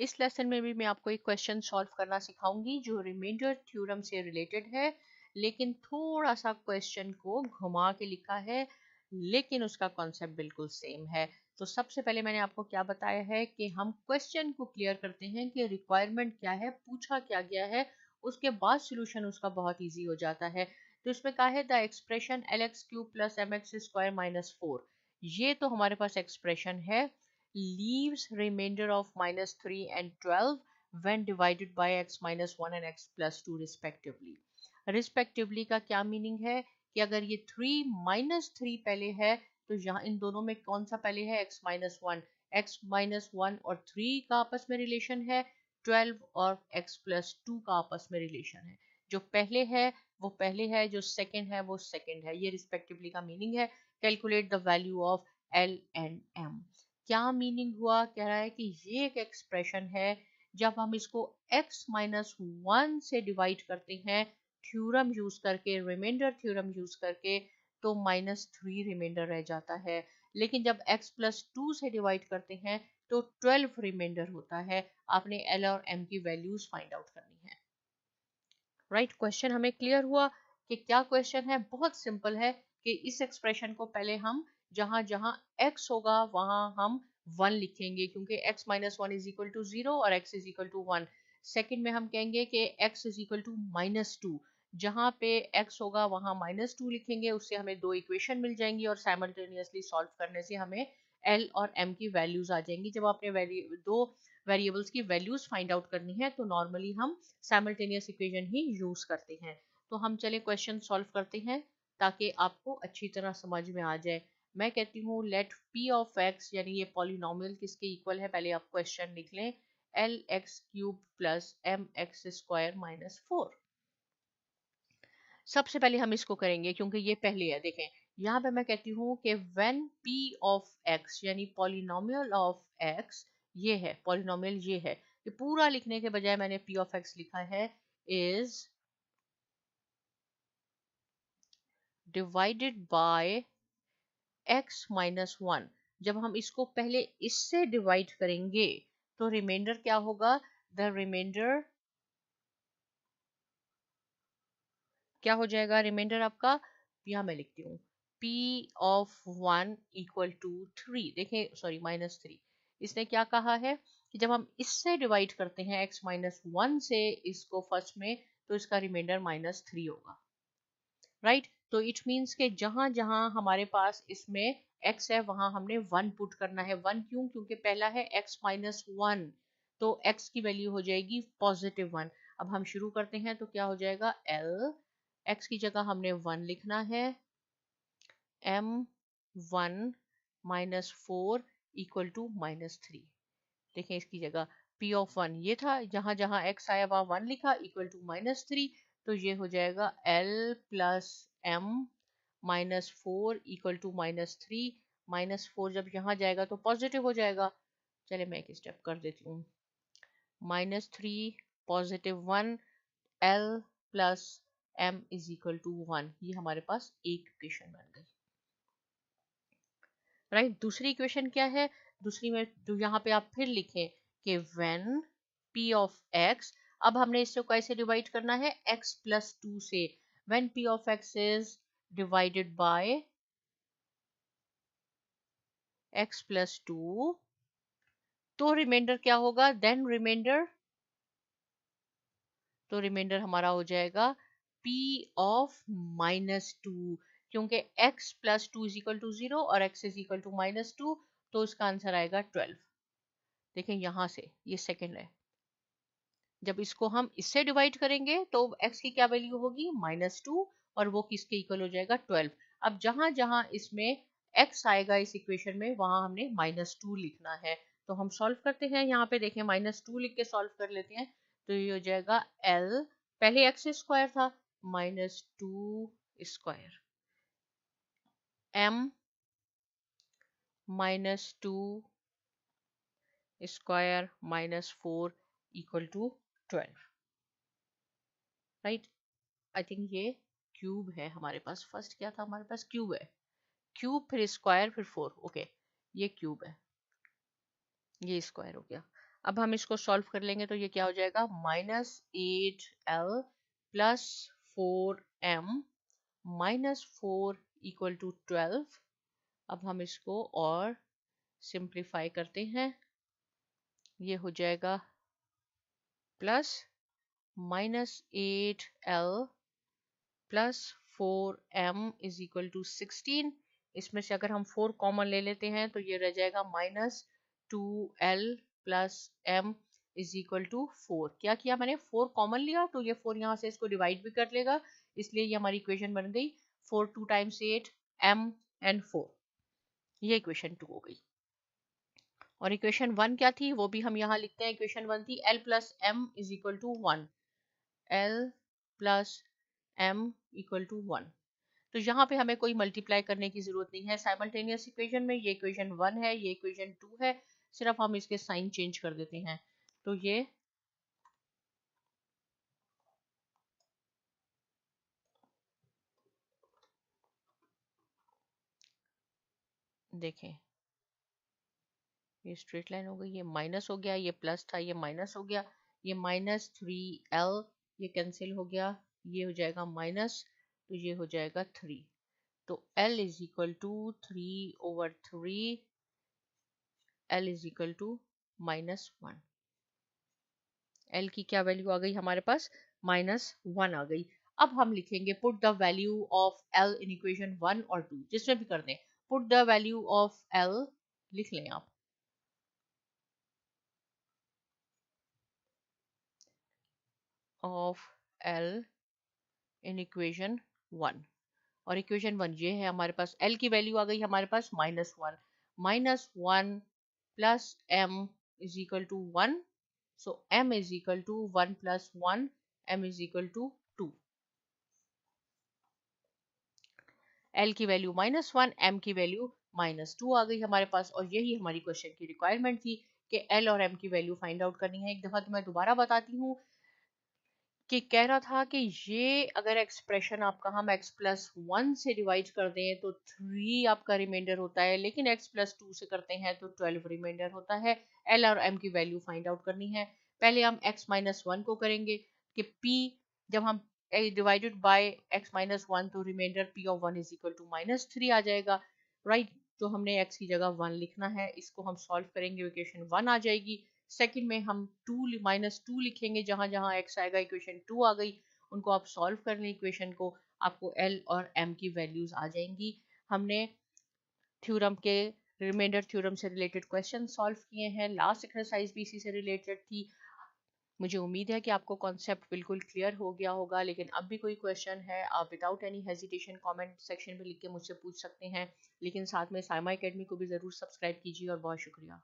इस लेसन में भी मैं आपको एक क्वेश्चन सॉल्व करना सिखाऊंगी जो रिमाइंडर थ्योरम से रिलेटेड है, लेकिन थोड़ा सा क्वेश्चन को घुमा के लिखा है, लेकिन उसका कॉन्सेप्ट बिल्कुल सेम है। तो सबसे पहले मैंने आपको क्या बताया है कि हम क्वेश्चन को क्लियर करते हैं कि रिक्वायरमेंट क्या है, पूछा क्या गया है, उसके बाद सोल्यूशन उसका बहुत ईजी हो जाता है। तो इसमें कहा है the expression L X cube plus M X square minus 4, ये तो हमारे पास एक्सप्रेशन है, leaves remainder of minus 3 and 12 when divided by x minus 1 and x plus 2 respectively. Respectively का क्या मीनिंग है कि अगर ये 3 minus 3 पहले है तो यहाँ इन दोनों में कौन सा पहले है, x minus 1, x minus 1 और 3 का आपस में रिलेशन है, 12 और x plus 2 का आपस में रिलेशन है। जो पहले है वो पहले है, जो सेकंड है वो सेकंड है। ये रिस्पेक्टिवली का मीनिंग है। Calculate the value of L and M। क्या मीनिंग हुआ, कह रहा है कि ये एक एक्सप्रेशन है, जब हम इसको x माइनस 1 से डिवाइड करते हैं थ्योरम यूज करके, रिमाइंडर थ्योरम यूज करके, तो माइनस 3 रिमाइंडर रह जाता है। लेकिन जब x प्लस 2 से डिवाइड करते हैं तो 12 रिमाइंडर होता है। आपने L और M की वैल्यूज फाइंड आउट करनी है। राइट, क्वेश्चन हमें क्लियर हुआ कि क्या क्वेश्चन है। बहुत सिंपल है कि इस एक्सप्रेशन को पहले हम जहां जहां x होगा वहां हम 1 लिखेंगे, क्योंकि x minus 1 is equal to 0 और x is equal to 1। Second में हम कहेंगे कि x is equal to minus 2, जहां पे x होगा वहां माइनस 2 लिखेंगे, उससे हमें दो इक्वेशन मिल जाएंगी और साइमल्टेनियसली सॉल्व करने से हमें L और M की वैल्यूज आ जाएंगी। जब आपने दो वेरिएबल्स की वैल्यूज फाइंड आउट करनी है तो नॉर्मली हम साइमल्टेनियस इक्वेशन ही यूज करते हैं। तो हम चले क्वेश्चन सॉल्व करते हैं ताकि आपको अच्छी तरह समझ में आ जाए। मैं कहती हूँ लेट p ऑफ x, यानी ये पॉलिनोमियल किसके इक्वल है, पहले आप क्वेश्चन लिख लें, L X cube plus M X square minus 4। सबसे पहले हम इसको करेंगे क्योंकि ये पहले है। देखें यहाँ पे मैं कहती हूँ कि व्हेन p ऑफ x यानी पॉलिनोमियल ऑफ x, ये है पॉलिनोमियल, ये है, ये पूरा लिखने के बजाय मैंने p ऑफ x लिखा है, is divided by x minus 1। जब हम इसको पहले इससे डिवाइड करेंगे तो रिमाइंडर क्या होगा, द रिमाइंडर क्या हो जाएगा, रिमाइंडर आपका, यहाँ मैं लिखती हूँ p ऑफ 1 इक्वल टू 3। देखें सॉरी माइनस 3, इसने क्या कहा है कि जब हम इससे डिवाइड करते हैं x माइनस 1 से इसको फर्स्ट में, तो इसका रिमाइंडर माइनस 3 होगा। राइट, तो इट मीन्स के जहां जहां हमारे पास इसमें x है वहां हमने 1 पुट करना है। 1 क्यों, क्योंकि पहला है x माइनस 1, तो x की वैल्यू हो जाएगी पॉजिटिव 1। अब हम शुरू करते हैं तो क्या हो जाएगा, L, x की जगह हमने 1 लिखना है, M 1 minus 4 equal to minus 3। देखें इसकी जगह p ऑफ 1 ये था, जहां जहां x आया वहां 1 लिखा, इक्वल टू माइनस 3, तो ये हो जाएगा L plus M minus 4 equal to minus 3। Minus 4 जब यहाँ जाएगा तो पॉजिटिव हो जाएगा। चले मैं एक स्टेप कर देती हूँ, minus 3 positive 1, L plus M is equal to 1। ये हमारे पास एक इक्वेशन बन गई। राइट, दूसरी इक्वेशन क्या है, दूसरी में तो यहाँ पे आप फिर लिखें कि व्हेन p ऑफ x, अब हमने इसको कैसे डिवाइड करना है, x प्लस 2 से। When p of x is divided by x plus 2, तो रिमाइंडर क्या होगा, देन रिमाइंडर, तो रिमाइंडर हमारा हो जाएगा p ऑफ माइनस 2, क्योंकि x plus 2 is equal to 0 और x is equal to minus 2, तो इसका आंसर आएगा 12। देखें यहां से ये सेकंड है, जब इसको हम इससे डिवाइड करेंगे तो x की क्या वैल्यू होगी, माइनस 2, और वो किसके इक्वल हो जाएगा, 12। अब जहां जहां इसमें x आएगा इस इक्वेशन में वहां हमने माइनस 2 लिखना है। तो हम सॉल्व करते हैं, यहाँ पे देखें माइनस 2 लिख के सॉल्व कर लेते हैं। तो ये हो जाएगा L, पहले x स्क्वायर था, minus 2 square, M minus 2 square minus 4 equal to 12। Right, I think ये क्यूब है हमारे पास, फर्स्ट क्या था हमारे पास, क्यूब है, क्यूब फिर स्क्वायर फिर 4, ओके ये क्यूब है, ये स्क्वायर हो गया। अब हम इसको सॉल्व कर लेंगे तो ये क्या हो जाएगा, -8L plus 4M minus 4 equal to 12। अब हम इसको और सिंप्लीफाई करते हैं, ये हो जाएगा plus -8L plus 4M is equal to 16। इसमें से अगर हम 4 कॉमन ले लेते हैं तो ये रह जाएगा -2L plus M is equal to 4। क्या किया मैंने, 4 कॉमन लिया तो ये 4 यहाँ से इसको डिवाइड भी कर लेगा, इसलिए ये हमारी इक्वेशन बन गई 4 2 टाइम्स 8 M एंड 4। ये इक्वेशन 2 हो गई। और इक्वेशन 1 क्या थी वो भी हम यहाँ लिखते हैं। इक्वेशन 1 थी L plus M is equal to 1, L plus M equal to 1। तो यहाँ पे हमें कोई मल्टीप्लाई करने की जरूरत नहीं है साइमल्टेनियस इक्वेशन में। ये इक्वेशन 1 है, ये इक्वेशन 2 है, सिर्फ हम इसके साइन चेंज कर देते हैं। तो ये देखें, ये स्ट्रेट लाइन हो गई, ये माइनस हो गया, ये प्लस था ये माइनस हो गया, ये -3L ये कैंसिल हो गया, ये हो जाएगा माइनस, तो ये हो जाएगा 3। तो L is equal to 3/3, L is equal to -1। L की क्या वैल्यू आ गई हमारे पास, -1 आ गई। अब हम लिखेंगे put the value of L in equation 1 और 2, जिसमें भी कर दें। Put the value of L लिख लें आप, ऑफ L इन इक्वेशन 1। और इक्वेशन 1 ये है हमारे पास, L की वैल्यू आ गई हमारे पास -1, -1 plus M is equal to 1। So M is equal to 1 plus 1, M is equal to 2। L की वैल्यू -1, M की वैल्यू -2 आ गई हमारे पास। और यही हमारी क्वेश्चन की रिक्वायरमेंट थी कि L और M की वैल्यू फाइंड आउट करनी है। एक दफा तो मैं दोबारा बताती हूँ कि कह रहा था कि ये अगर एक्सप्रेशन आपका हम x प्लस 1 से डिवाइड कर दें तो 3 आपका रिमाइंडर होता है, लेकिन x प्लस 2 से करते हैं तो 12 रिमाइंडर होता है। L और M की वैल्यू फाइंड आउट करनी है। पहले हम x माइनस 1 को करेंगे कि p, जब हम डिवाइडेड बाय x माइनस 1 तो remainder p of 1 is equal to -3 आ जाएगा, राइट। तो हमने x की जगह 1 लिखना है, इसको हम सॉल्व करेंगे, इक्वेशन 1 आ जाएगी। सेकंड में हम -2 लिखेंगे, जहां जहां x आएगा इक्वेशन 2 आ गई, उनको आप सॉल्व कर लें इक्वेशन को, आपको L और M की वैल्यूज आ जाएंगी। हमने थ्योरम के रिमाइंडर थ्योरम से रिलेटेड क्वेश्चन सॉल्व किए हैं, लास्ट एक्सरसाइज भी इसी से रिलेटेड थी। मुझे उम्मीद है कि आपको कॉन्सेप्ट बिल्कुल क्लियर हो गया होगा, लेकिन अब भी कोई क्वेश्चन है आप without any hesitation comment section में लिख के मुझसे पूछ सकते हैं। लेकिन साथ में साइमा एकेडमी को भी ज़रूर सब्सक्राइब कीजिए और बहुत शुक्रिया।